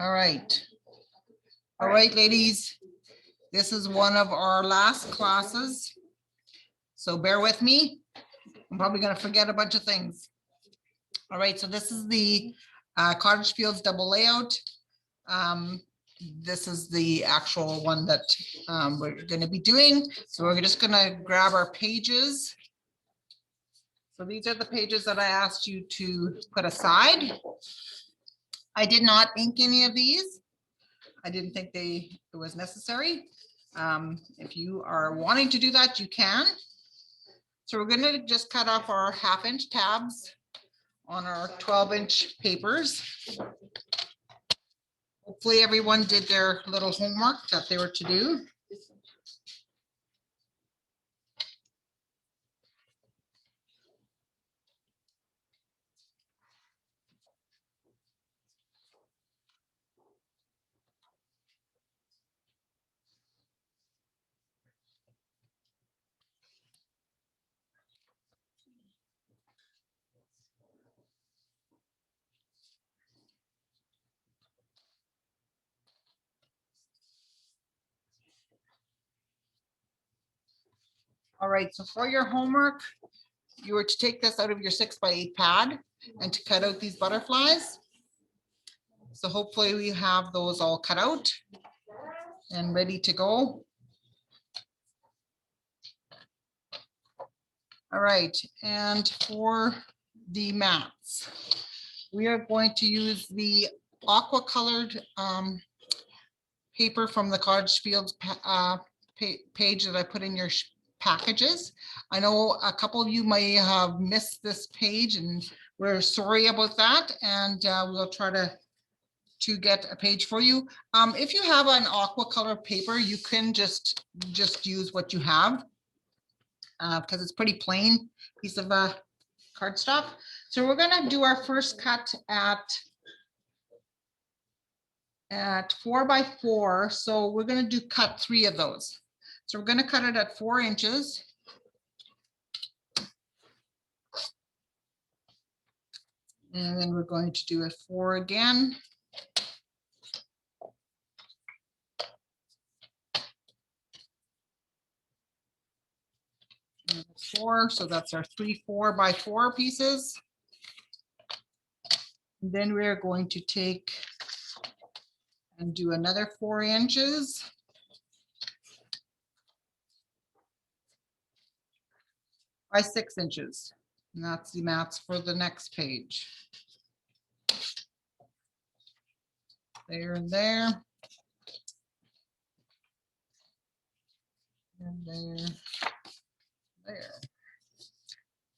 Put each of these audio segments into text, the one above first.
All right. All right, ladies. This is one of our last classes. So bear with me. I'm probably going to forget a bunch of things. All right, so this is the Cottage Fields double layout. This is the actual one that we're going to be doing. So we're just going to grab our pages. So these are the pages that I asked you to put aside. I did not ink any of these. I didn't think it was necessary. If you are wanting to do that, you can. So we're going to just cut off our 1/2-inch tabs on our 12-inch papers. Hopefully everyone did their little homework that they were to do. All right, so for your homework, you were to take this out of your 6x8 pad and to cut out these butterflies. So hopefully we have those all cut out and ready to go. All right, and for the mats, we are going to use the aqua colored paper from the Cottage Fields page that I put in your packages. I know a couple of you may have missed this page and we're sorry about that, and we'll try to get a page for you. If you have an aqua color paper, you can just use what you have because it's pretty plain piece of cardstock. So we're going to do our first cut at 4x4. So we're going to cut 3 of those. So we're going to cut it at 4 inches. And then we're going to do it 4 again. And 4, so that's our 3 4x4 pieces. And then we're going to take and do another 4 inches. By 6 inches. And that's the mats for the next page. There and there. And there. There.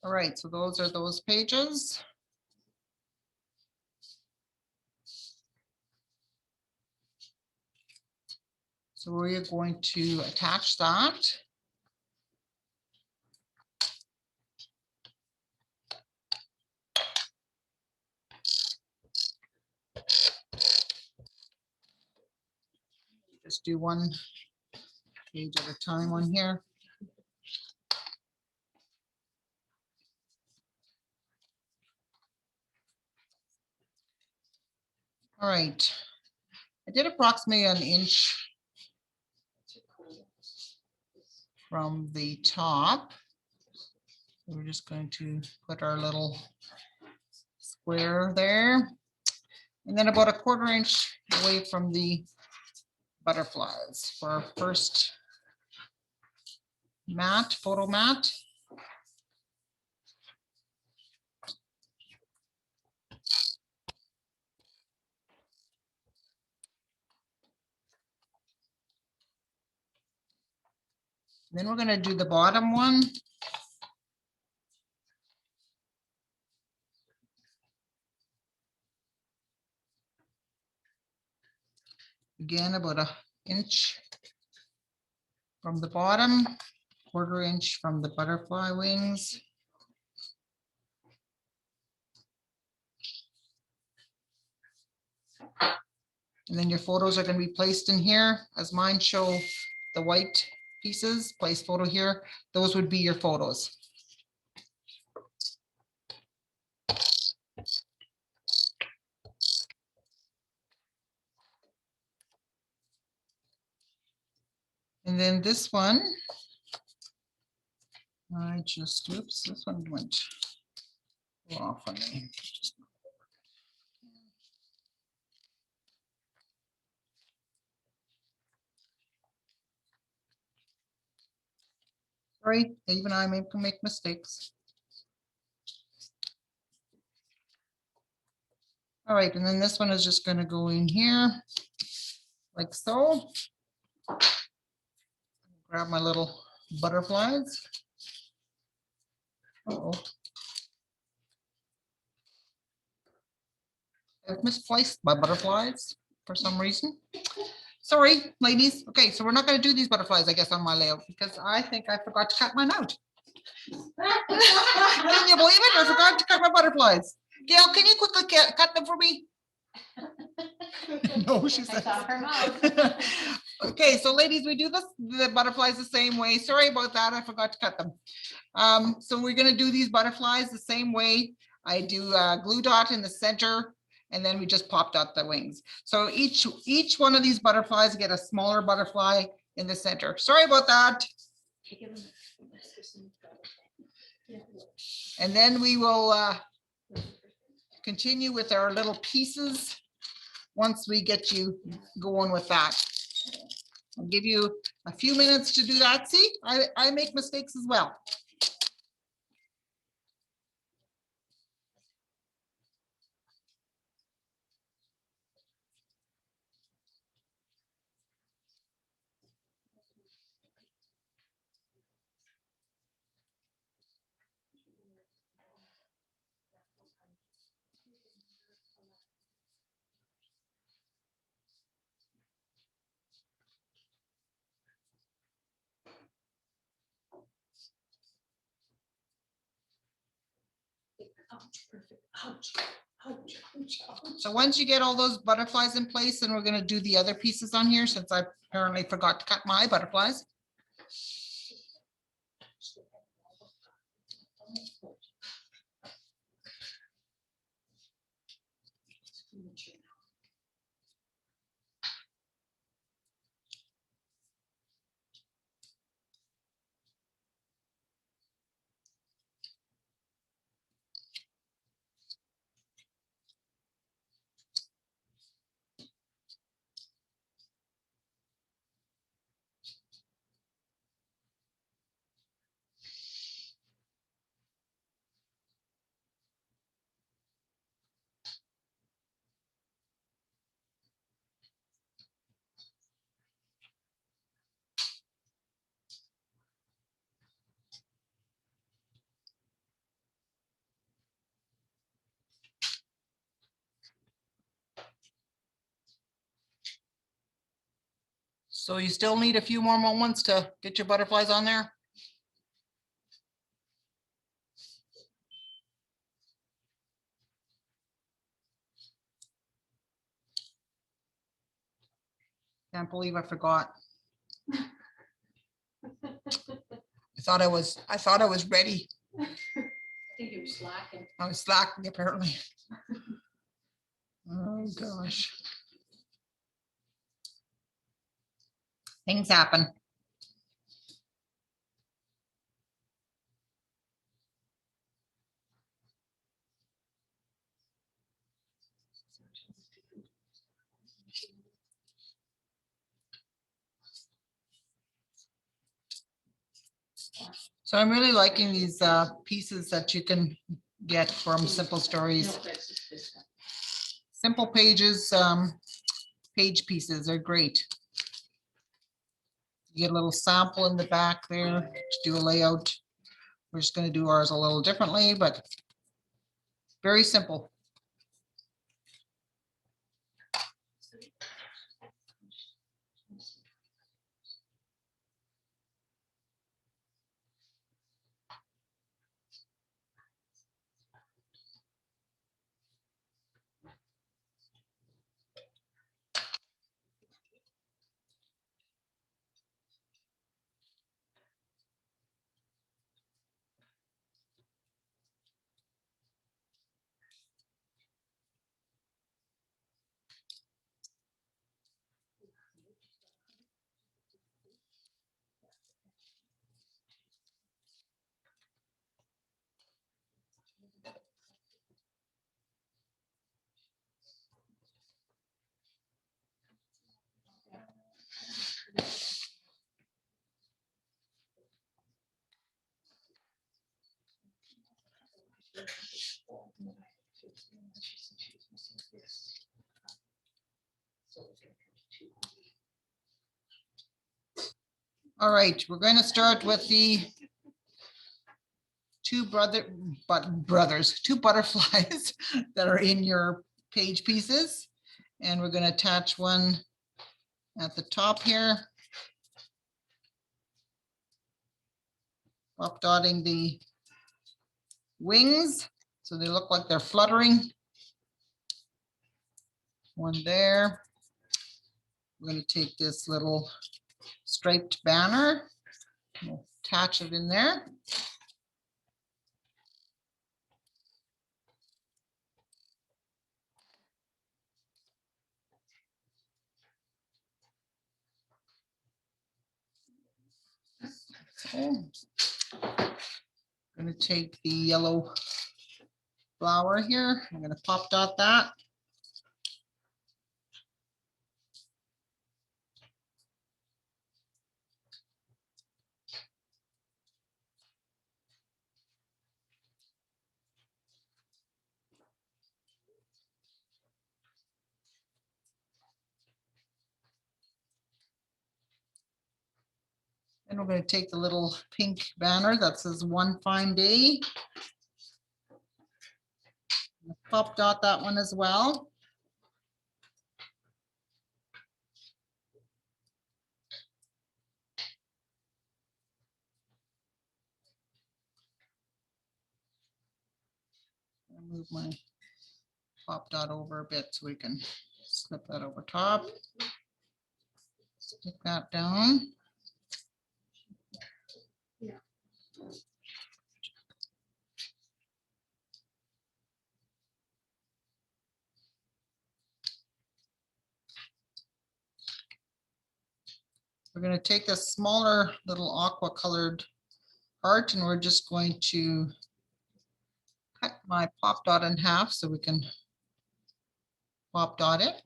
All right, so those are those pages. So we're going to attach that. Just do one page at a time on here. All right, I did approximately 1 inch from the top. So we're just going to put our little square there. And then about 1/4 inch away from the butterflies for our first mat, photo mat. Then we're going to do the bottom one. Again, about 1 inch from the bottom, 1/4 inch from the butterfly wings. And then your photos are going to be placed in here, as mine show the white pieces, place photo here. Those would be your photos. And then this one, I just, oops, this one went off on me. Sorry, even I can make mistakes. All right, and then this one is just going to go in here like so. Grab my little butterflies. Uh-oh. I've misplaced my butterflies for some reason. Sorry, ladies. Okay, so we're not going to do these butterflies, I guess, on my layout because I think I forgot to cut mine out. Can you believe it? I forgot to cut my butterflies. Gail, can you quickly cut them for me? No, she said. Okay, so ladies, we do the butterflies the same way. Sorry about that. I forgot to cut them. So we're going to do these butterflies the same way. I do a glue dot in the center, and then we just popped out the wings. So each one of these butterflies get a smaller butterfly in the center. Sorry about that. And then we will continue with our little pieces once we get you going with that. I'll give you a few minutes to do that. See, I make mistakes as well. So once you get all those butterflies in place, then we're going to do the other pieces on here since I apparently forgot to cut my butterflies. So you still need a few more moments to get your butterflies on there. Can't believe I forgot. I thought I was ready. I think you were slacking. I was slacking apparently. Oh gosh. Things happen. So I'm really liking these pieces that you can get from Simple Stories. Simple Pages page pieces are great. You get a little sample in the back there to do a layout. We're just going to do ours a little differently, but very simple. All right, we're going to start with the two butterflies that are in your page pieces. And we're going to attach one at the top here. Up dotting the wings so they look like they're fluttering. One there. We're going to take this little striped banner, we'll attach it in there. Okay. I'm going to take the yellow flower here. I'm going to pop dot that. And we're going to take the little pink banner that says "One Fine Day." Pop dot that one as well. I'll move my pop dot over a bit so we can slip that over top. Stick that down. We're going to take a smaller little aqua colored heart and we're just going to cut my pop dot in half so we can pop dot it.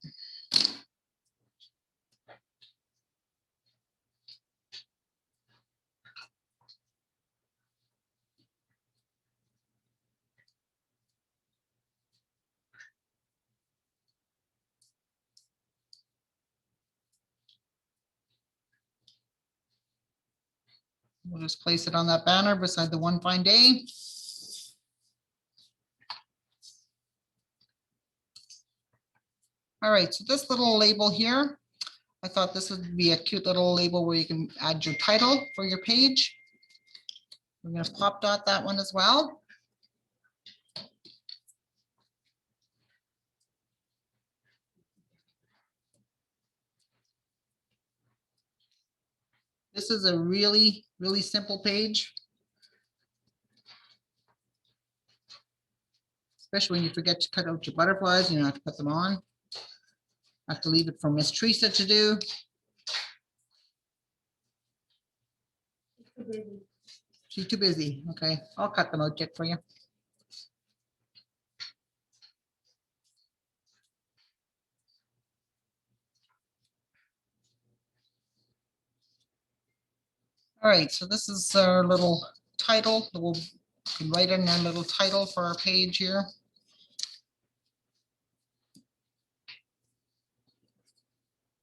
We'll just place it on that banner beside the "One Fine Day." All right, so this little label here, I thought this would be a cute little label where you can add your title for your page. We're going to pop dot that one as well. This is a really, really simple page, especially when you forget to cut out your butterflies, you don't have to put them on. I have to leave it for Miss Teresa to do. She's too busy. Okay, I'll cut them out yet for you. All right, so this is our little title. We'll write in our little title for our page here.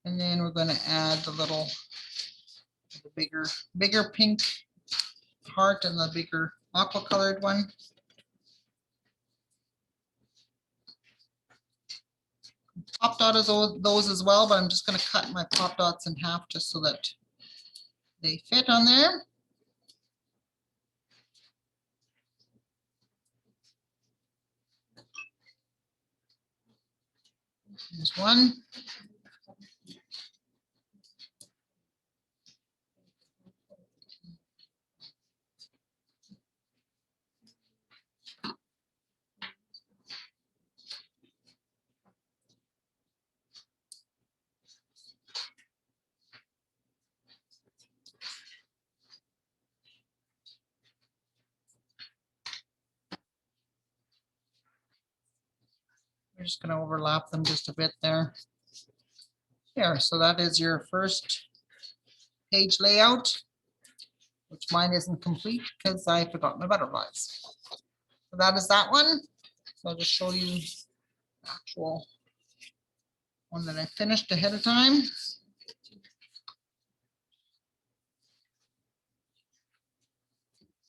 And then we're going to add the bigger pink heart and the bigger aqua colored one. Pop dot is those as well, but I'm just going to cut my pop dots in half just so that they fit on there. There's one. We're just going to overlap them just a bit there. There, so that is your first page layout, which mine isn't complete because I forgot my butterflies. So that is that one. So I'll just show you actual one that I finished ahead of time.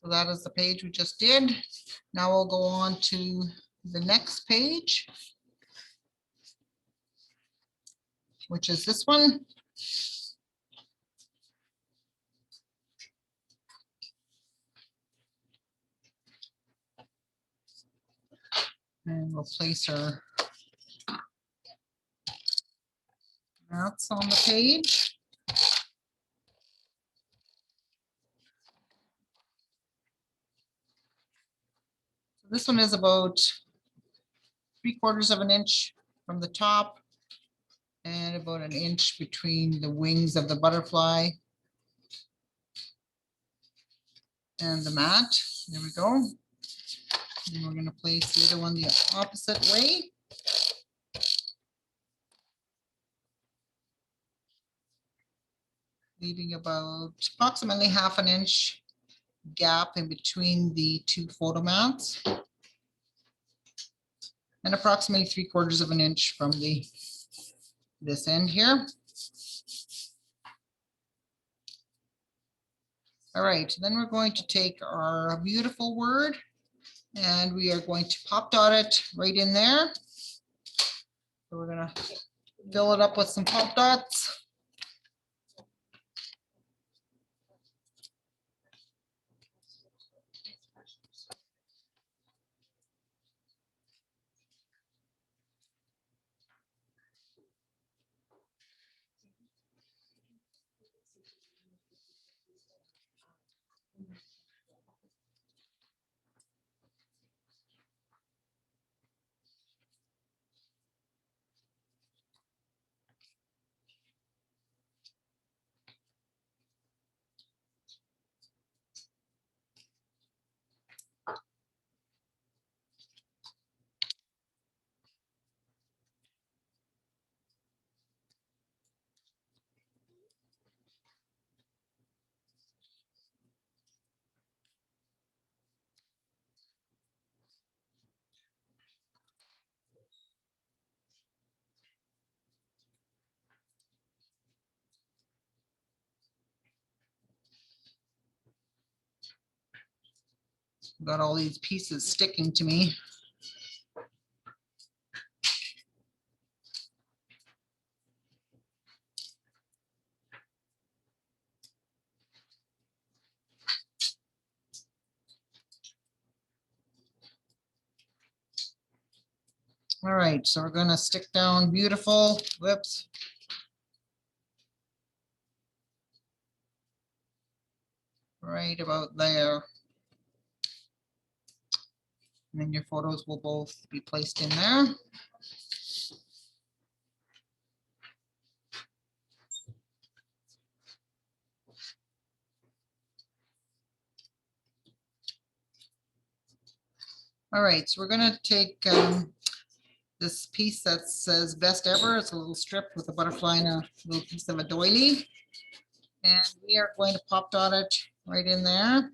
So that is the page we just did. Now we'll go on to the next page, which is this one. And we'll place our mats on the page. This one is about 3/4 of an inch from the top and about an inch between the wings of the butterfly and the mat. There we go. And we're going to place the other one the opposite way. Leaving about approximately 1/2 inch gap in between the two photo mats. And approximately 3/4 of an inch from this end here. All right, then we're going to take our beautiful word and we are going to pop dot it right in there. So we're gonna fill it up with some pop dots. Got all these pieces sticking to me. All right, so we're gonna stick down beautiful, whoops. Right about there. And then your photos will both be placed in there. All right, so we're gonna take this piece that says best ever. It's a little strip with a butterfly and a little piece of a doily. And we are going to pop dot it right in there.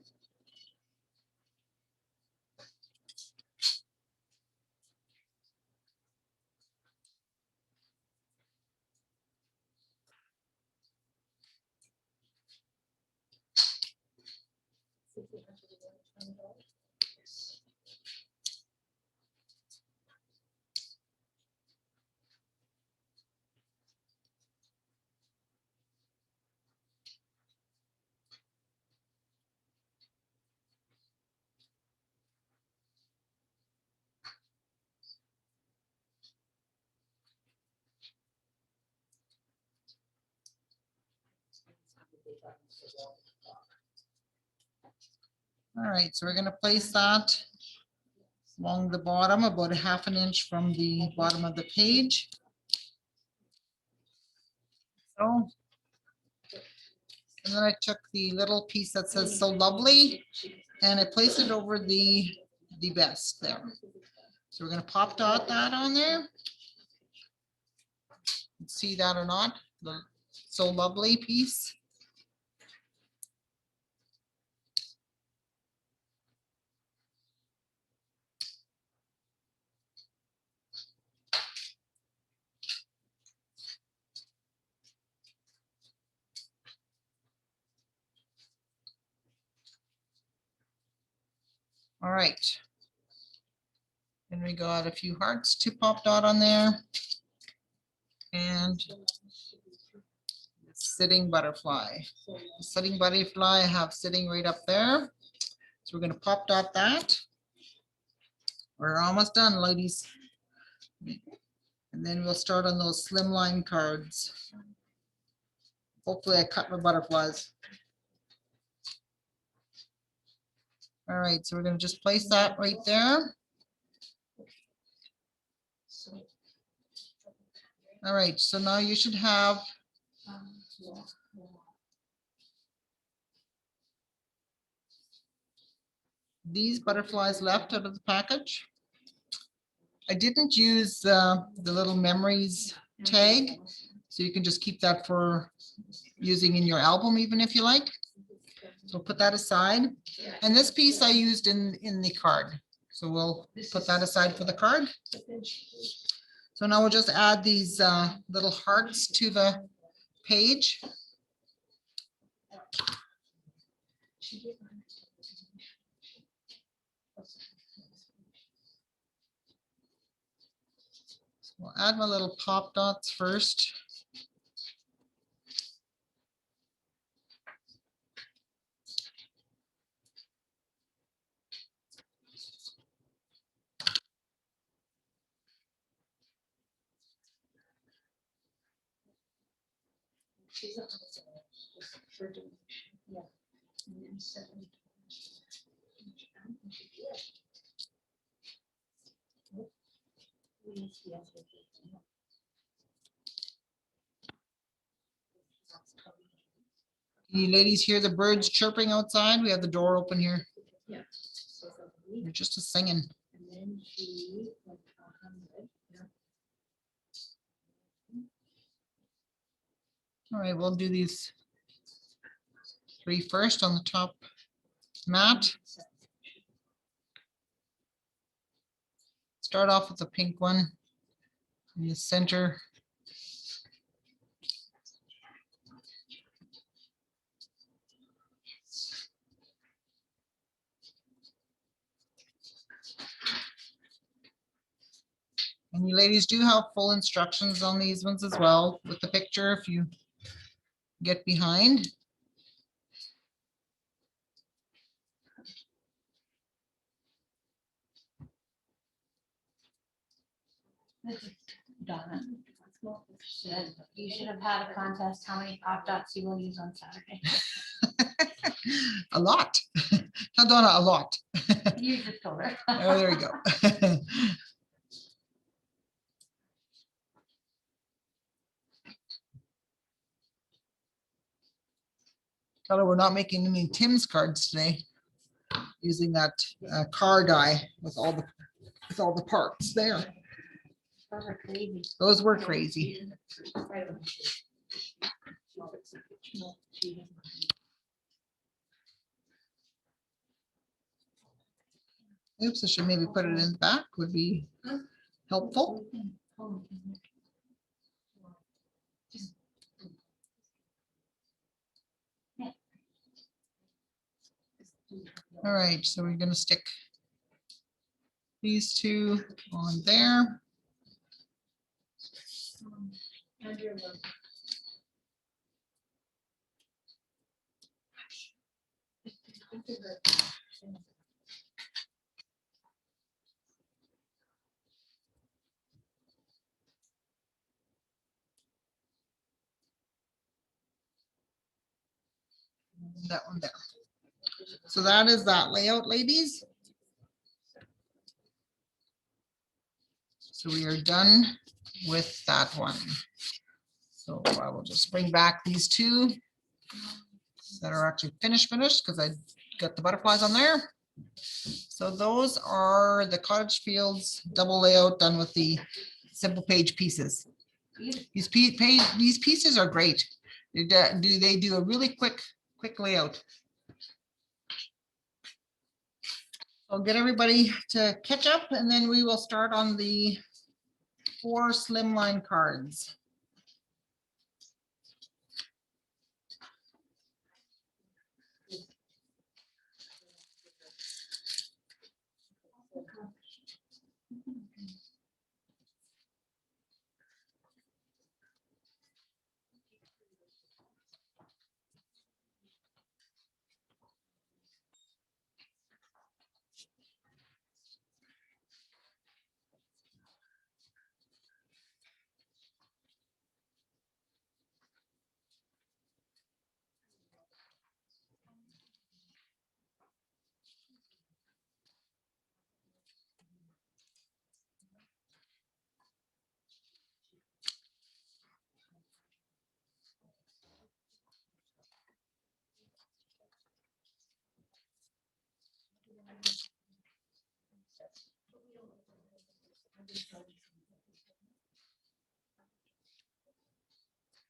All right, so we're going to place that along the bottom, about 1/2 inch from the bottom of the page. So, and then I took the little piece that says so lovely and I placed it over the best there. So we're going to pop dot that on there. See that or not? The so lovely piece. All right. And we got a few hearts to pop dot on there. And the sitting butterfly. The sitting butterfly I have sitting right up there. So we're going to pop dot that. We're almost done, ladies. And then we'll start on those slimline cards. Hopefully I cut my butterflies. All right, so we're going to just place that right there. All right, so now you should have these butterflies left out of the package. I didn't use the little memories tag, so you can just keep that for using in your album even if you like. So put that aside. And this piece I used in the card. So we'll put that aside for the card. So now we'll just add these little hearts to the page. So we'll add my little pop dots first. You ladies hear the birds chirping outside? We have the door open here. Yeah. They're just a singing. All right, we'll do these 3 first on the top mat. Start off with the pink one in the center. And you ladies do have full instructions on these ones as well with the picture if you get behind. Donna, you should have had a contest, how many pop dots you will use on Saturday. A lot. Tell Donna a lot. You just told her. Oh, there you go. Tell her we're not making any Tim's cards today. Using that car die with all the parts there. Those are crazy. Those were crazy. Oops, I should maybe put it in the back, would be helpful. All right, so we're going to stick these 2 on there. That one there. So that is that layout, ladies. So we are done with that one. So I will just bring back these 2 that are actually finished because I got the butterflies on there. So those are the Cottage Fields double layout done with the simple page pieces. These pieces are great. They do a really quick layout. I'll get everybody to catch up and then we will start on the 4 slimline cards.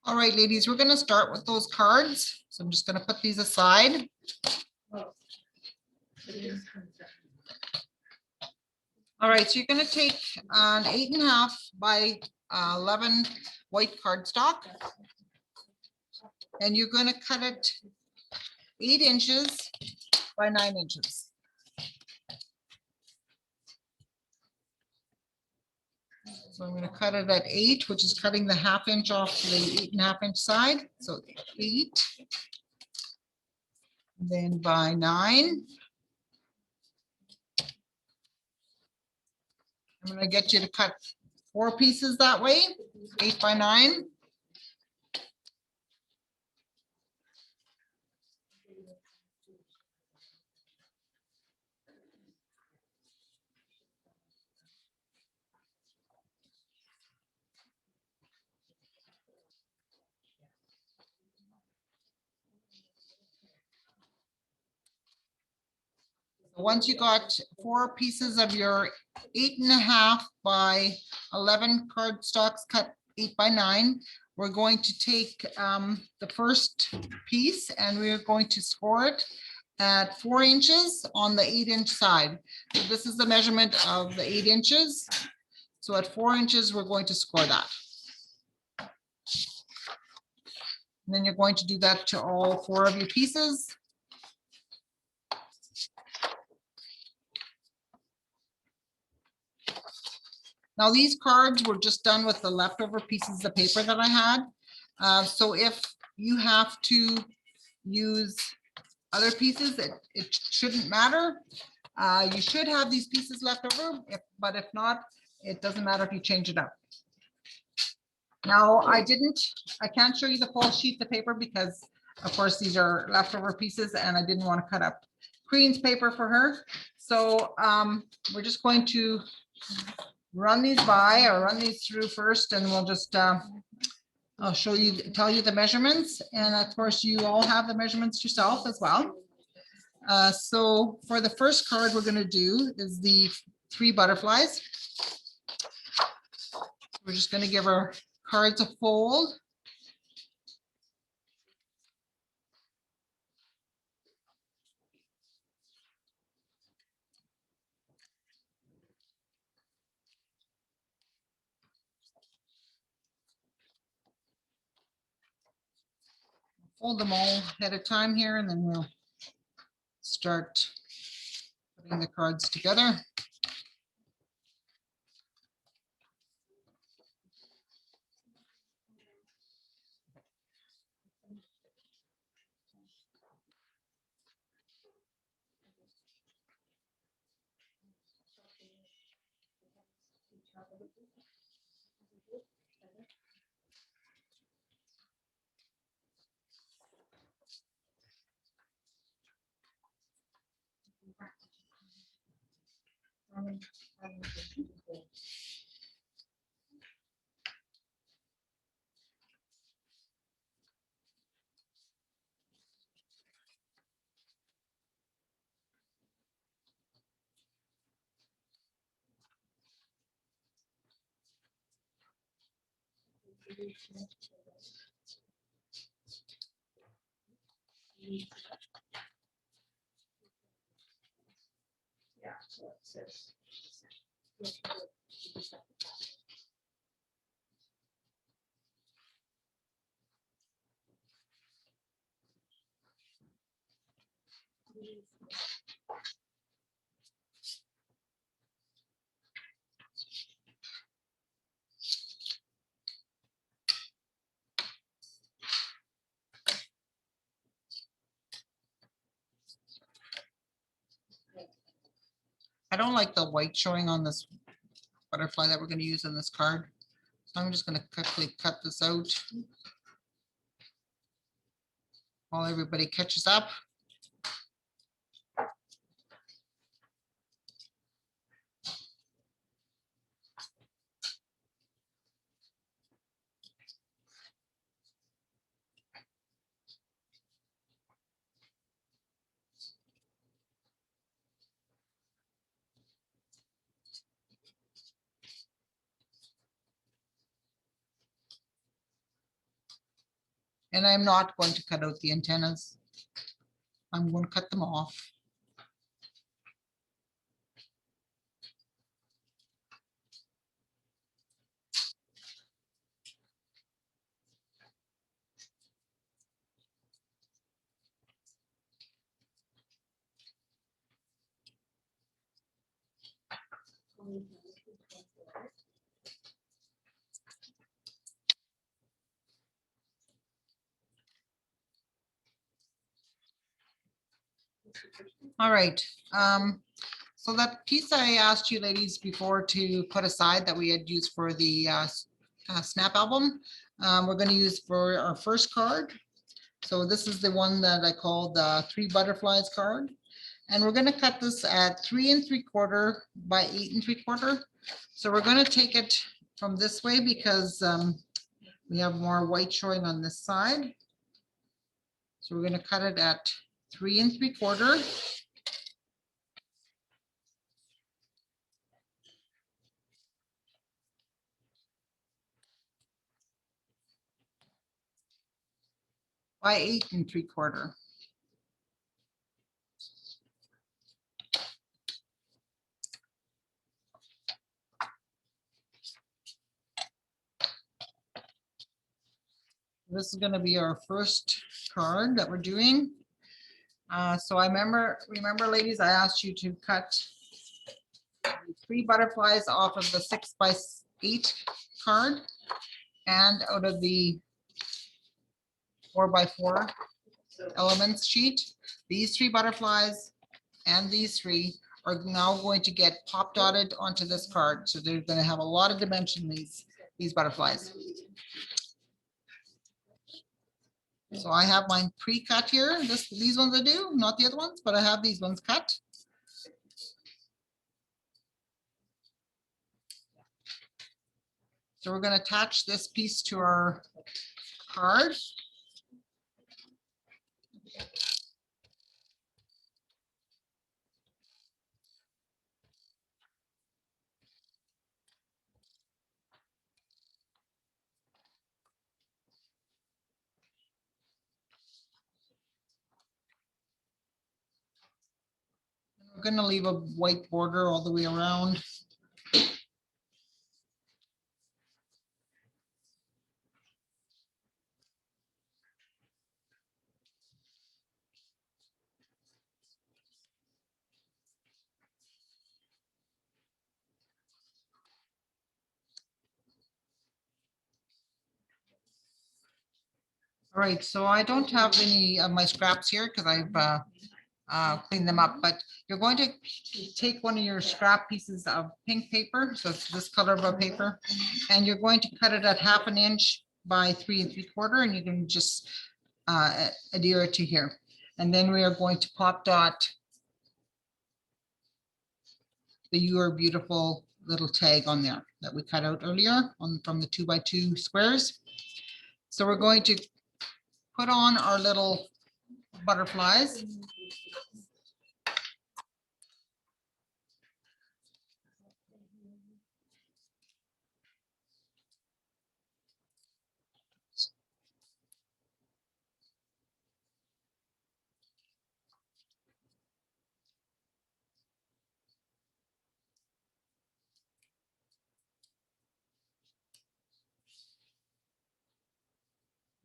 All right, ladies, we're gonna start with those cards. So I'm just gonna put these aside. All right, so you're gonna take an 8.5 by 11 white cardstock. And you're gonna cut it 8 inches by 9 inches. So I'm gonna cut it at 8, which is cutting the 1/2 inch off the 8.5 inch side. So 8. Then by 9. I'm gonna get you to cut 4 pieces that way, 8 by 9. Once you got 4 pieces of your 8.5 by 11 cardstocks cut 8 by 9, we're going to take the first piece and we're going to score it at 4 inches on the 8 inch side. So this is the measurement of the 8 inches. So at 4 inches, we're going to score that. And then you're going to do that to all 4 of your pieces. Now these cards were just done with the leftover pieces of paper that I had. So if you have to use other pieces, it shouldn't matter. You should have these pieces left over, but if not, it doesn't matter if you change it up. Now I can't show you the full sheet of paper because of course these are leftover pieces and I didn't want to cut up Queen's paper for her. So we're just going to run these through first and we'll just I'll tell you the measurements, and of course you all have the measurements yourself as well. So for the first card we're going to do is the 3 butterflies. We're just going to give our cards a fold. Fold them all at a time here, and then we'll start putting the cards together. I don't like the white showing on this butterfly that we're going to use in this card. So I'm just going to quickly cut this out while everybody catches up. And I'm not going to cut out the antennas. I'm going to cut them off. All right. So that piece I asked you ladies before to put aside that we had used for the snap album, we're going to use for our first card. So this is the one that I call the 3 butterflies card. And we're going to cut this at 3 3/4 by 8 3/4. So we're going to take it from this way because we have more white showing on this side. So we're going to cut it at 3 3/4. By 8 3/4. This is going to be our first card that we're doing. So I remember, ladies, I asked you to cut 3 butterflies off of the 6 by 8 card and out of the 4 by 4 elements sheet. These 3 butterflies and these 3 are now going to get pop dotted onto this card. So they're going to have a lot of dimension, these butterflies. So I have mine pre-cut here. These ones I do, not the other ones, but I have these ones cut. So we're going to attach this piece to our card. We're going to leave a white border all the way around. All right, so I don't have any of my scraps here because I've cleaned them up, but you're going to take one of your scrap pieces of pink paper, so it's this color of a paper, and you're going to cut it at 1/2 inch by 3 3/4, and you can just adhere it to here. And then we are going to pop dot the "You Are Beautiful" little tag on there that we cut out earlier from the 2 by 2 squares. So we're going to put on our little butterflies.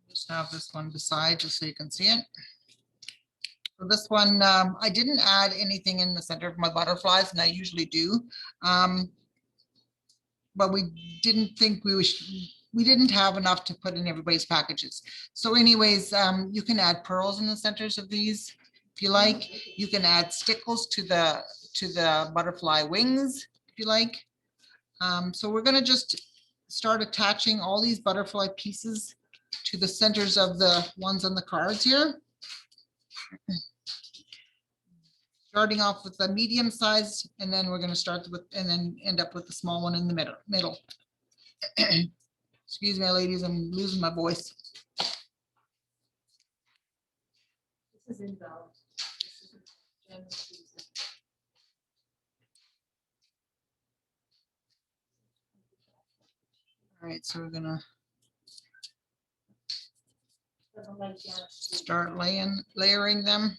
Just have this one beside just so you can see it. So this one, I didn't add anything in the center of my butterflies, and I usually do. But we didn't think we didn't have enough to put in everybody's packages. So anyways, you can add pearls in the centers of these if you like. You can add stickles to the butterfly wings if you like. So we're going to just start attaching all these butterfly pieces to the centers of the ones on the cards here. Starting off with the medium size, and then we're going to start with, and then end up with the small one in the middle. Excuse me, ladies, I'm losing my voice. This is involved. All right, so we're gonna. Start layering them.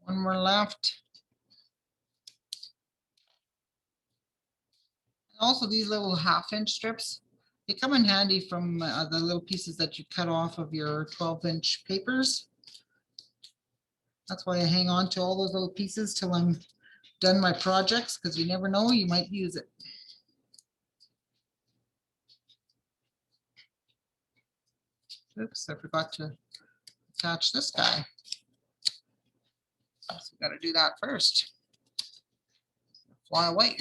One more left. Also, these little 1/2-inch strips, they come in handy from the little pieces that you cut off of your 12-inch papers. That's why I hang on to all those little pieces till I'm done my projects, because you never know, you might use it. Oops, I forgot to attach this guy. So we got to do that first. Fly away.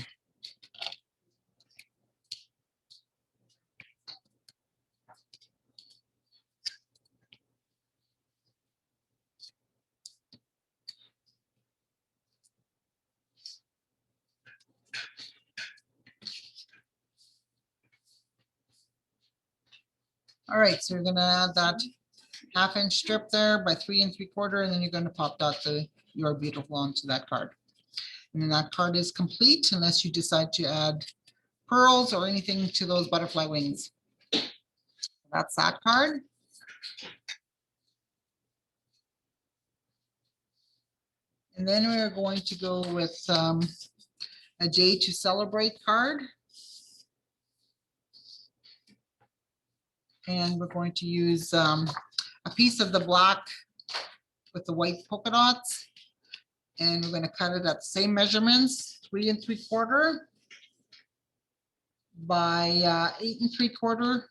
All right, so you're gonna add that 1/2-inch strip there by 3 3/4, and then you're gonna pop dot the "You're Beautiful" onto that card. And then that card is complete unless you decide to add pearls or anything to those butterfly wings. That's that card. And then we're going to go with a day to celebrate card. And we're going to use a piece of the black with the white polka dots. And we're going to cut it at the same measurements, 3 3/4 by 8 3/4.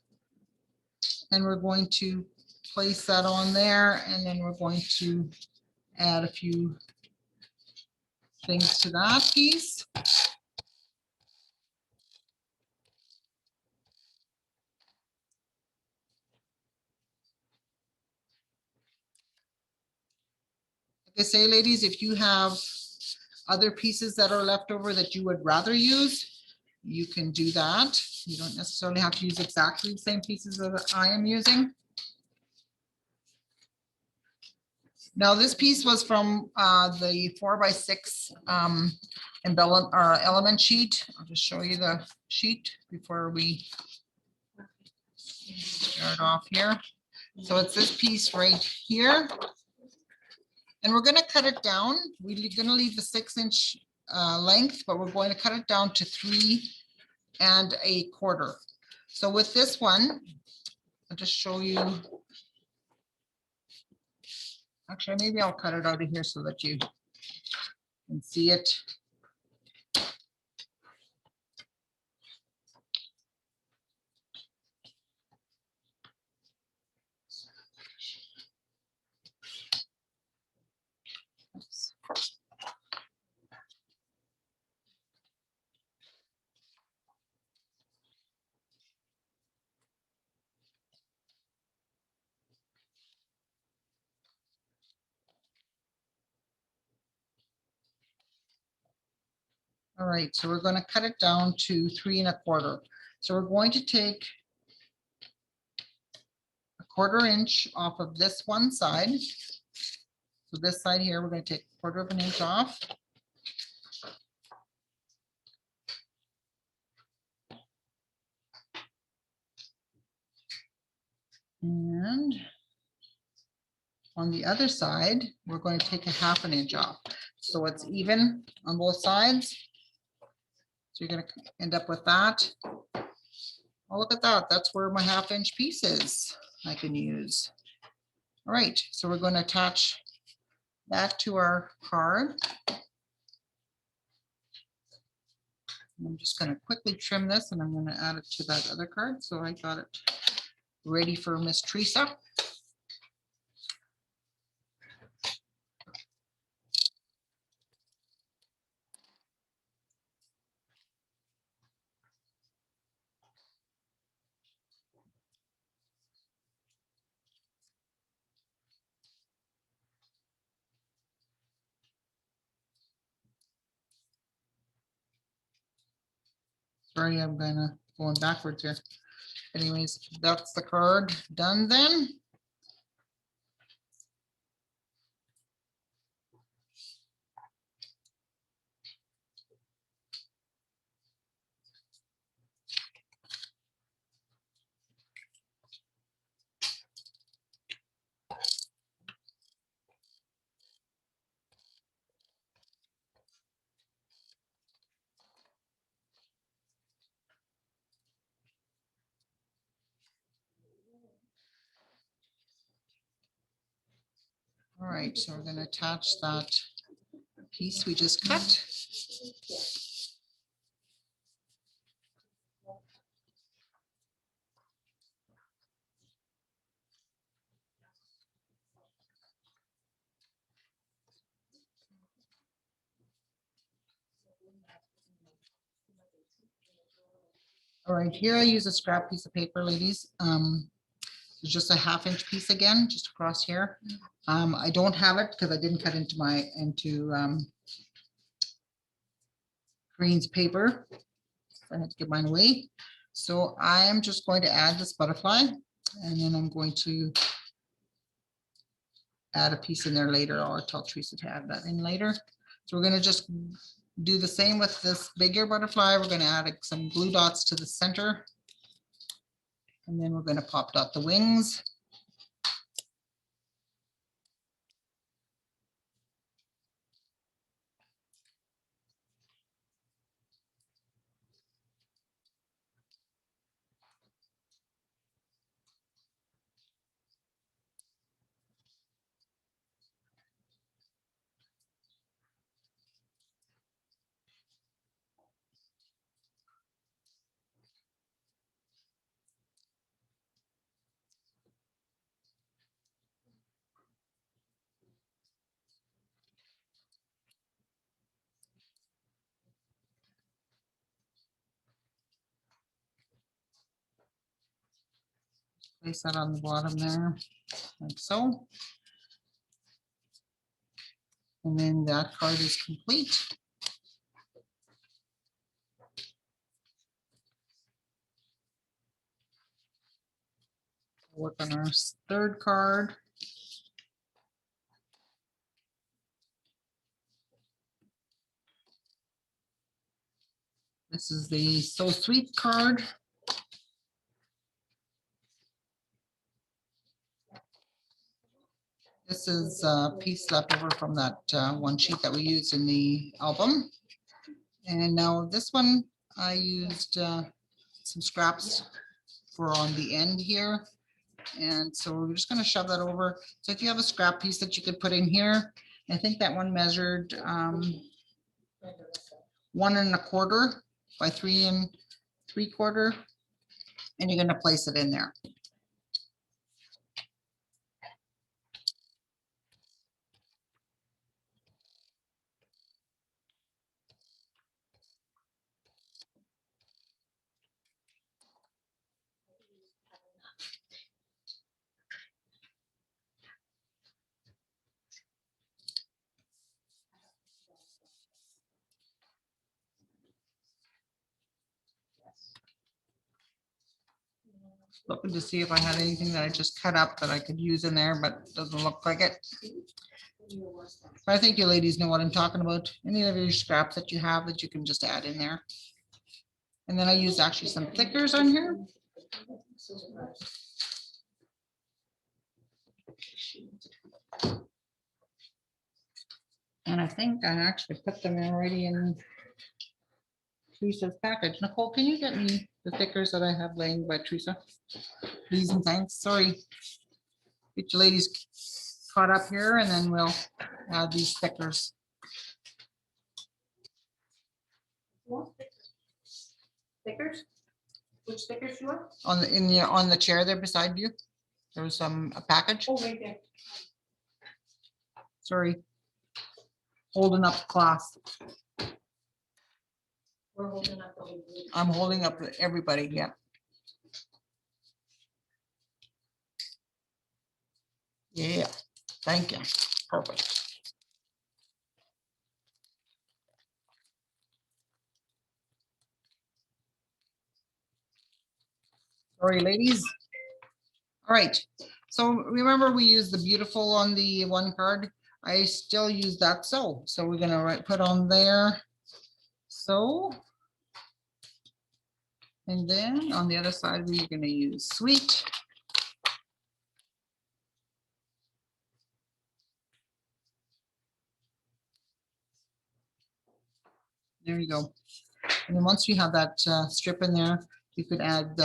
And we're going to place that on there, and then we're going to add a few things to that piece. Like I say, ladies, if you have other pieces that are left over that you would rather use, you can do that. You don't necessarily have to use exactly the same pieces that I am using. Now, this piece was from the 4x6 element sheet. I'll just show you the sheet before we start off here. So it's this piece right here. And we're going to cut it down. We're going to leave the 6-inch length, but we're going to cut it down to 3 1/4. So with this one, I'll just show you. Actually, maybe I'll cut it out of here so that you can see it. All right, so we're going to cut it down to 3 1/4. So we're going to take a 1/4 inch off of this one side. So this side here, we're going to take 1/4 inch off. And on the other side, we're going to take a 1/2 inch off. So it's even on both sides. So you're going to end up with that. Oh, look at that. That's where my 1/2 inch piece is I can use. All right, so we're going to attach that to our card. And I'm just going to quickly trim this, and I'm going to add it to that other card. So I got it ready for Miss Teresa. Sorry, I'm going backwards here. Anyways, that's the card done then. All right, so we're going to attach that piece we just cut. All right, here I use a scrap piece of paper, ladies. It's just a 1/2 inch piece again, just across here. I don't have it because I didn't cut into Green's paper. I had to give mine away. So I am just going to add this butterfly, and then I'm going to add a piece in there later, or I'll tell Teresa to add that in later. So we're going to just do the same with this bigger butterfly. We're going to add some glue dots to the center, and then we're going to pop dot the wings. Place that on the bottom there, like so. And then that card is complete. Work on our third card. This is the So Sweet card. This is a piece left over from that one sheet that we used in the album. And now this one, I used some scraps for on the end here. And so we're just going to shove that over. So if you have a scrap piece that you could put in here, I think that one measured 1 1/4 by 3 3/4, and you're going to place it in there. Looking to see if I had anything that I just cut up that I could use in there, but it doesn't look like it. But I think you ladies know what I'm talking about. Any of your scraps that you have that you can just add in there. And then I used actually some thickers on here. And I think I actually put them already in Teresa's package. Nicole, can you get me the thickers that I have laying by Teresa? Please and thanks. Sorry. Get you ladies caught up here, and then we'll add these stickers. Stickers? Which stickers you want? On the chair there beside you. There was a package. Oh, right there. Sorry. Holding up the class. We're holding up the whole group. I'm holding up everybody. Yeah. Yeah. Thank you. Perfect. Sorry, ladies. All right, so remember we used the beautiful on the one card. I still use that so we're gonna put on there so, and then on the other side we're gonna use sweet. There you go. And then once you have that strip in there, you could add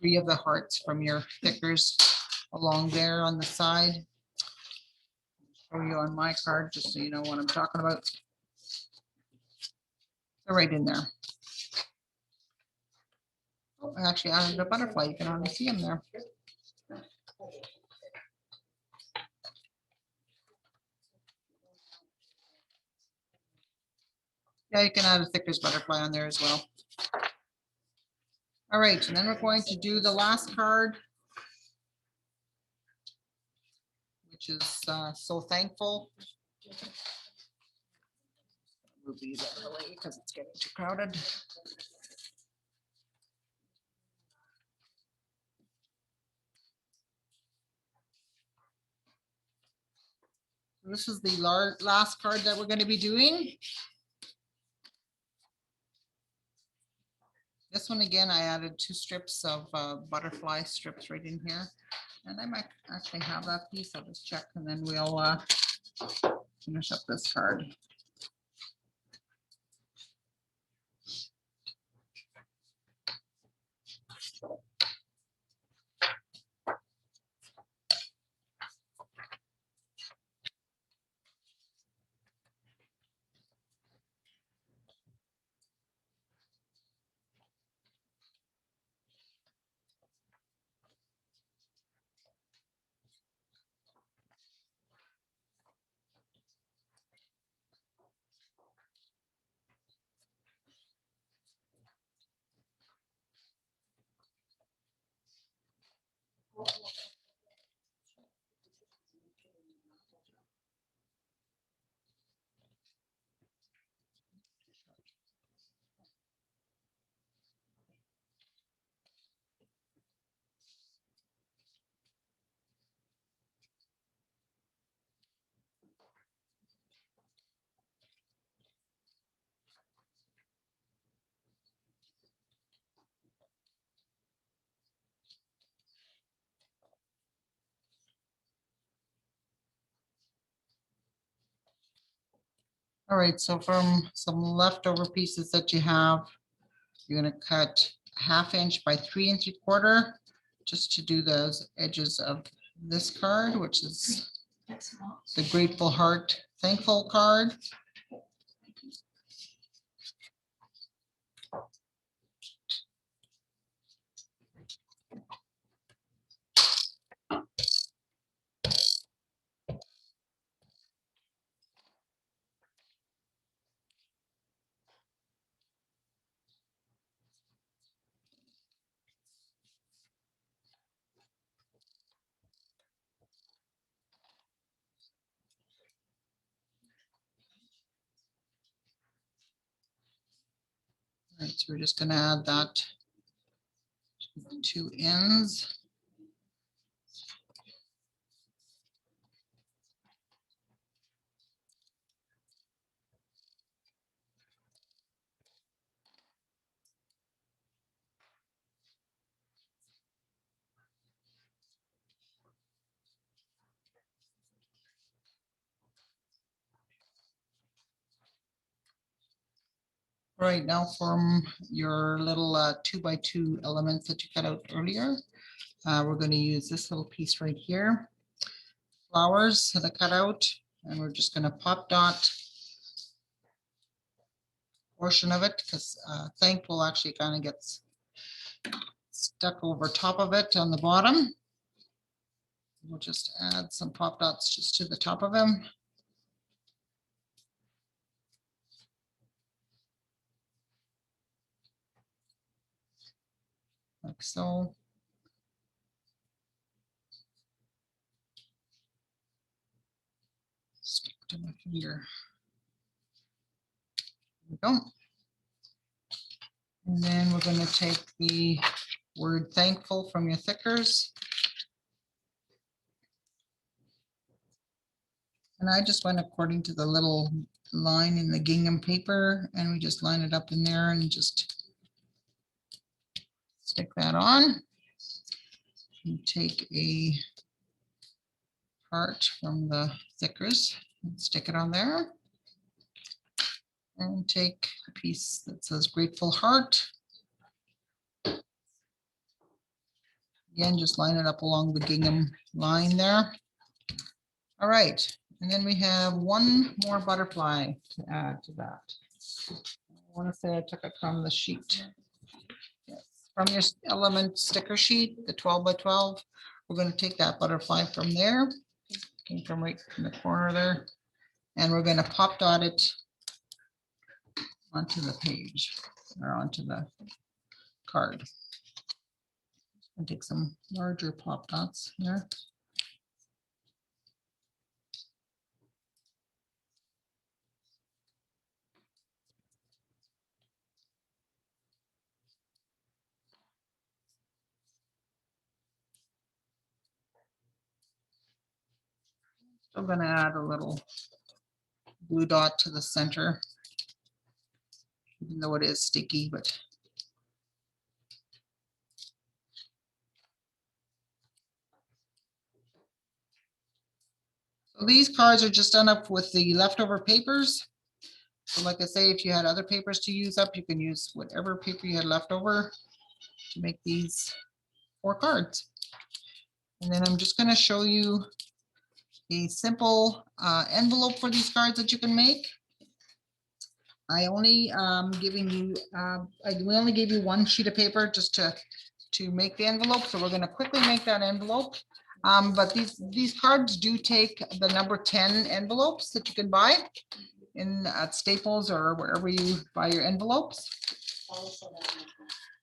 3 of the hearts from your thickers along there on the side. Show you on my card, just so you know what I'm talking about. They're right in there. Oh, I actually added a butterfly. You can hardly see them there. Yeah, you can add a thickness butterfly on there as well. All right, and then we're going to do the last card, which is so thankful. Move these out of the way because it's getting too crowded. This is the last card that we're going to be doing. This one again, I added 2 strips of butterfly strips right in here. And I might actually have that piece. I'll just check and then we'll finish up this card. All right, so from some leftover pieces that you have, you're going to cut 1/2 inch by 3 3/4 just to do those edges of this card, which is the Grateful Heart Thankful card. All right, so we're just going to add that to the 2 ends. Right now from your little 2 by 2 elements that you cut out earlier, we're going to use this little piece right here. Flowers that I cut out, and we're just going to pop dot portion of it because thankful actually kind of gets stuck over top of it on the bottom. We'll just add some pop dots just to the top of them. Like so. Stick to my finger. There we go. And then we're going to take the word thankful from your thickers. And I just went according to the little line in the gingham paper, and we just line it up in there and just stick that on. You take a part from the thickers and stick it on there. And take a piece that says Grateful Heart. Again, just line it up along the gingham line there. All right, and then we have one more butterfly to add to that. I want to say I took it from the sheet. Yes, from your element sticker sheet, the 12 by 12. We're going to take that butterfly from there. Came from right in the corner there. And we're going to pop dot it onto the page or onto the card. And take some larger pop dots here. I'm going to add a little blue dot to the center, even though it is sticky, but so these cards are just done up with the leftover papers. So like I say, if you had other papers to use up, you can use whatever paper you had left over to make these 4 cards. And then I'm just going to show you a simple envelope for these cards that you can make. I only giving you, we only gave you one sheet of paper just to make the envelope. So we're going to quickly make that envelope. But these cards do take the number 10 envelopes that you can buy at Staples or wherever you buy your envelopes.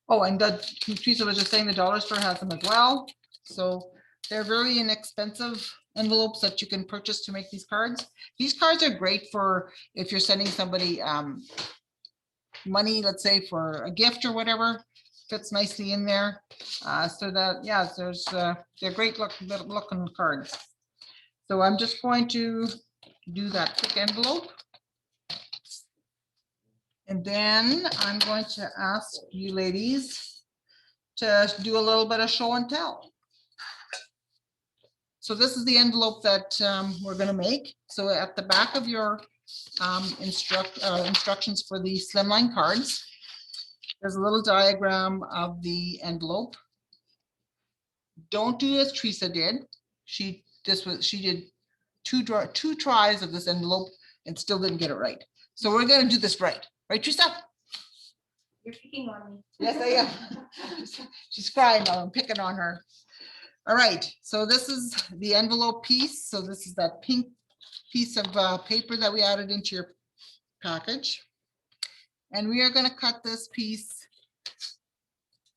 Oh, and Teresa was just saying the dollar store has them as well. So they're very inexpensive envelopes that you can purchase to make these cards. These cards are great for if you're sending somebody money, let's say for a gift or whatever, fits nicely in there. So that, yeah, they're great looking cards. So I'm just going to do that thick envelope. And then I'm going to ask you ladies to do a little bit of show and tell. So this is the envelope that we're going to make. So at the back of your instructions for the Slimline cards, there's a little diagram of the envelope. Don't do as Teresa did. She did two tries of this envelope and still didn't get it right. So we're going to do this right. Right, Teresa? You're picking on me. Yes, I am. She's crying now. I'm picking on her. All right, so this is the envelope piece. So this is that pink piece of paper that we added into your package. And we are going to cut this piece,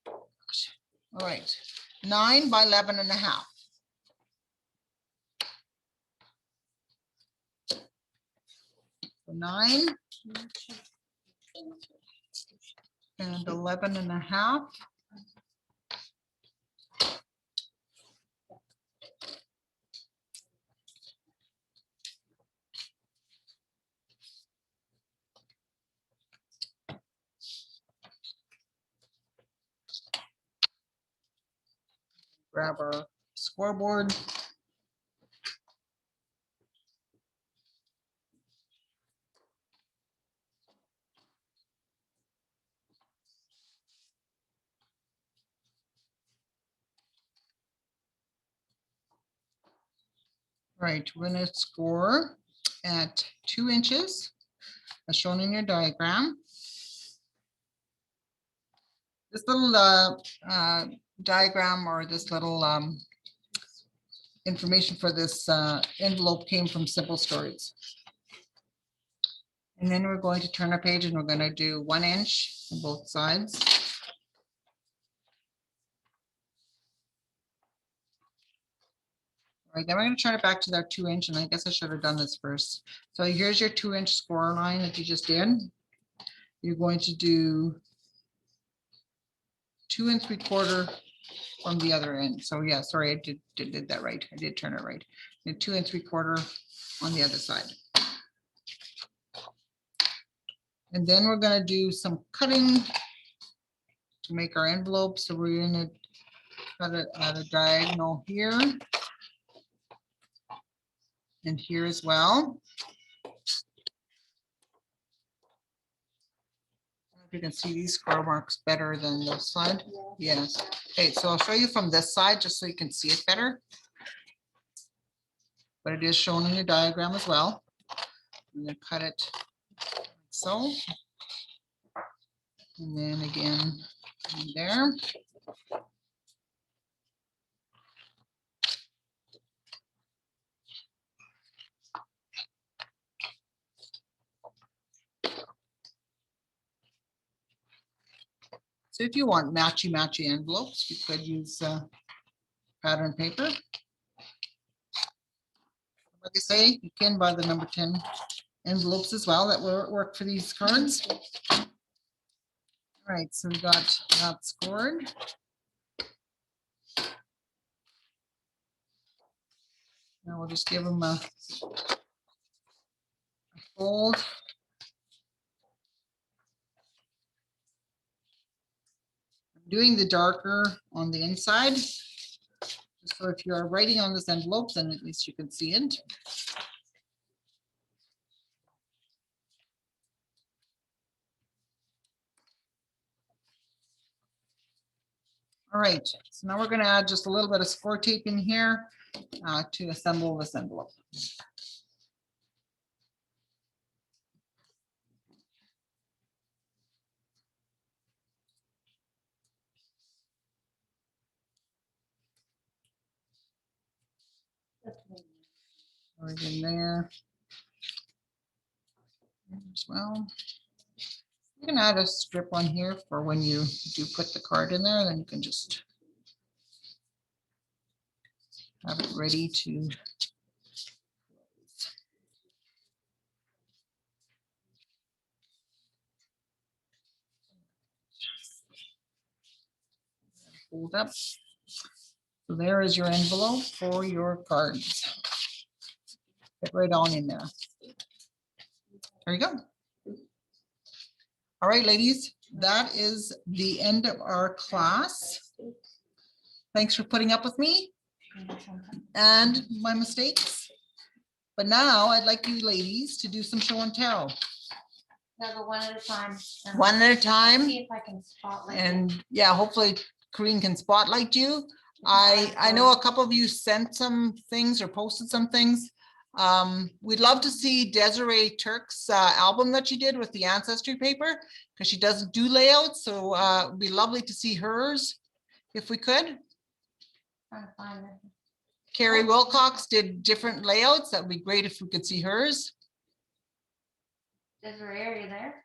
all right, 9 by 11 and a half. So 9 and 11 and a half. Grab our scoreboard. Right, we're going to score at 2 inches, as shown in your diagram. This little diagram or this little information for this envelope came from Simple Stories. And then we're going to turn our page and we're going to do 1 inch on both sides. All right, then we're going to turn it back to that 2 inch, and I guess I should have done this first. So here's your 2 inch score line that you just did. You're going to do 2 3/4 from the other end. So yeah, sorry, I did that right. I did turn it right. And 2 3/4 on the other side. And then we're gonna do some cutting to make our envelope. So we're gonna cut it at a diagonal here. And here as well. You can see these score marks better than this side. Yes. Okay, so I'll show you from this side just so you can see it better. But it is shown in your diagram as well. I'm going to cut it like so. And then again in there. So if you want matchy envelopes, you could use pattern paper. Like I say, you can buy the number 10 envelopes as well that will work for these cards. All right, so we got that scored. Now we'll just give them a fold. Doing the darker on the inside. So if you're writing on this envelope, then at least you can see it. All right, so now we're going to add just a little bit of score tape in here to assemble this envelope. Right in there as well. You can add a strip on here for when you do put the card in there, then you can just have it ready to fold up. So there is your envelope for your cards. Get right on in there. There you go. All right, ladies, that is the end of our class. Thanks for putting up with me and my mistakes. But now I'd like you ladies to do some show and tell. No, but one at a time. One at a time. See if I can spotlight. And yeah, hopefully Corinne can spotlight you. I know a couple of you sent some things or posted some things. We'd love to see Desiree Turk's album that she did with the ancestry paper, because she doesn't do layouts. So it'd be lovely to see hers if we could. Trying to find it. Carrie Wilcox did different layouts. That would be great if we could see hers. Desiree, are you there?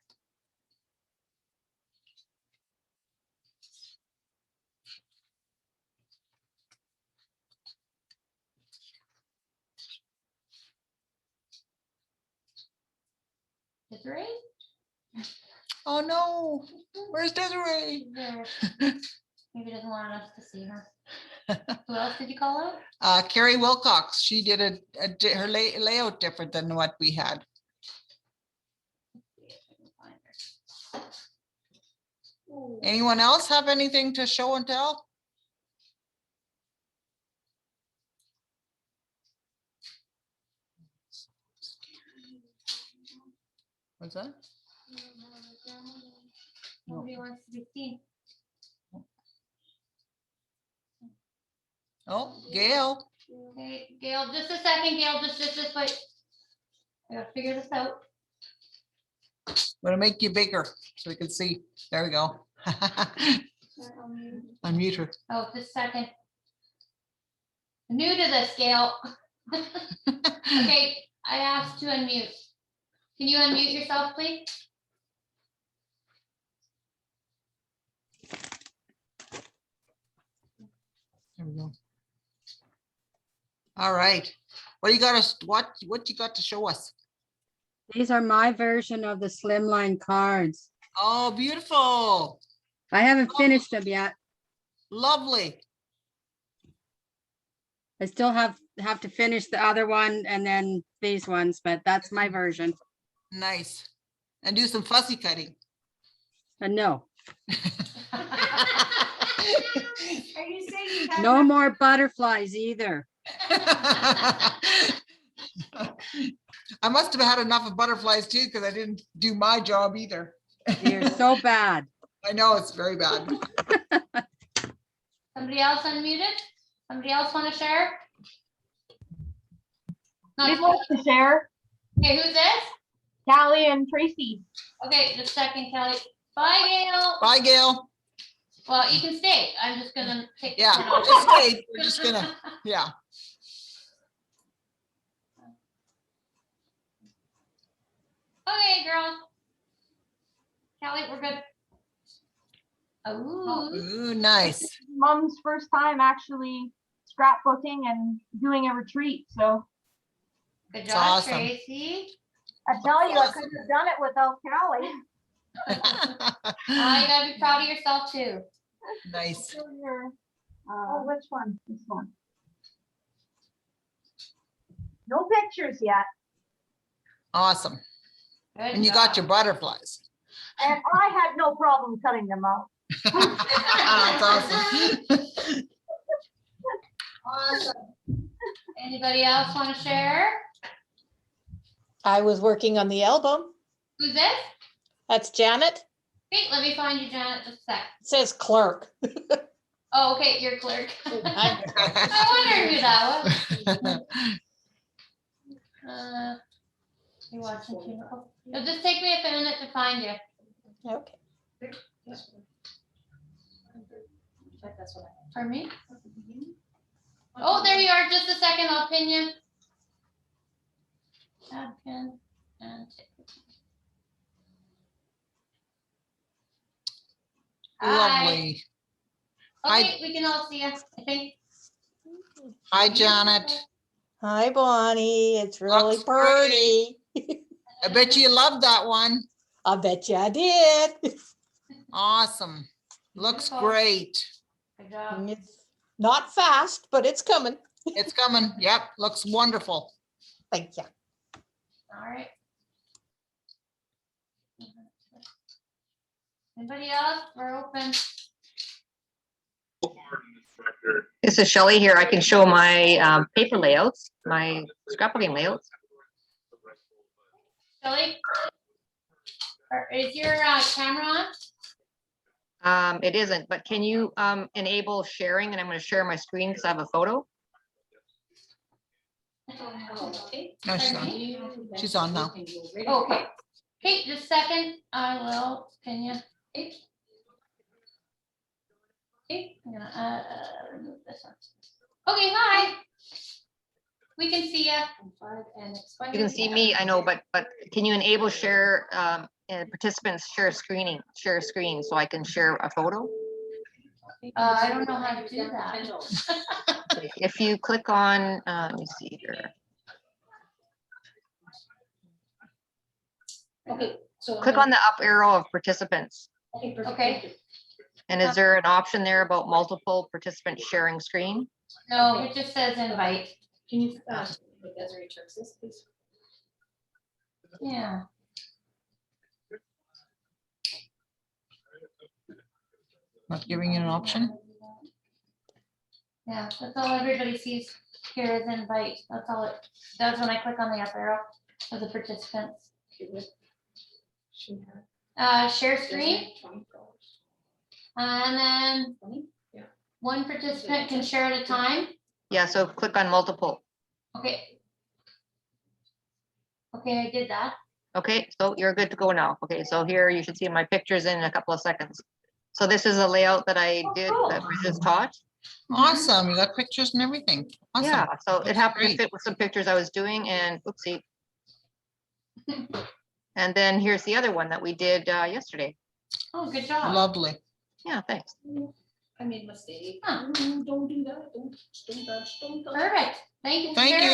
Desiree? Oh no, where's Desiree? There. Maybe doesn't want us to see her. Who else did you call out? Carrie Wilcox, she did her layout different than what we had. Anyone else have anything to show and tell? What's that? Nobody wants to be seen. Oh, Gail. Okay, Gail, just a second, Gail, just wait. I gotta figure this out. I'm gonna make you bigger so we can see. There we go. Unmute her. Oh, just a second. New to this, Gail. Okay, I asked to unmute. Can you unmute yourself, please? There we go. All right. What do you got us? What you got to show us? These are my version of the Slimline cards. Oh, beautiful. I haven't finished them yet. Lovely. I still have to finish the other one and then these ones, but that's my version. Nice. And do some fussy cutting. No, Are you saying you have? no more butterflies either. I must have had enough of butterflies too, because I didn't do my job either. You're so bad. I know, it's very bad. Somebody else unmuted? Somebody else want to share? We'd Not, like to share. okay, who's this? Callie and Tracy. Okay, just a second, Kelly. Bye, Gail. Bye, Gail. Well, you can stay. I'm just gonna take. Yeah, it off. just stay. We're just gonna, yeah. Okay, girls. Kelly, we're good. Oh, Ooh, nice. Mom's first time actually scrapbooking and doing a retreat. So good It's job, awesome. Tracy. I tell you, I couldn't have done it without Callie. You gotta be proud of yourself too. Nice. Oh, which one? This one. No pictures yet. Awesome. Good And you got job. your butterflies. And I had no problem cutting them out. That's awesome. Awesome. Anybody else want to share? I was working on the album. Who's this? That's Janet. Wait, let me find you, Janet, just a sec. It says clerk. Oh, okay, you're clerk. I I wonder who that was. You watching too? Oh, it'll just take me a minute to find you. Okay. Pardon me? Oh, there you are. Just a second. I'll pin you. Add pin and Hi. Lovely. Okay, we can all see you, I think. Hi, Janet. Hi, Bonnie. It's really Looks great. pretty. I bet you loved that one. I bet you I did. Awesome. Looks Beautiful. great. Good job. It's not fast, but it's coming. It's coming. Yep, looks wonderful. Thank you. All right. Anybody else? We're open. This is Shelley here. I can show my paper layouts, my scrapbooking layouts. Shelley? Is your camera on? It isn't, but can you enable sharing? And I'm going to share my screen because I have a photo. No, she's on. She's on now. Okay. Hey, just a second. I will pin you. Okay. Okay, I'm gonna remove this one. Okay, hi. We can see you. You can see me, I know, but can you enable share and participants share screen so I can share a photo? I don't know how to do that. If you click on, let me see here. Okay, so Click on the up arrow of participants. Okay. And is there an option there about multiple participants sharing screen? No, it just says invite. Can you, Desiree checks this, please? Yeah. Not giving you an option? Yeah, that's all everybody sees here is invite. That's all it does when I click on the up arrow of the participants. Share screen. And then one participant can share at a time. Yeah, so click on multiple. Okay. Okay, I did that. Okay, so you're good to go now. Okay, so here you should see my pictures in a couple of seconds. So this is a layout that I did that was just taught. Awesome. You got pictures and everything. Awesome. Yeah, so it That's happened to great. fit with some pictures I was doing and oopsie. And then here's the other one that we did yesterday. Oh, good job. Lovely. Yeah, thanks. I made a mistake. Huh. Don't do that. Don't touch. Perfect. Thank you. for Thank sharing.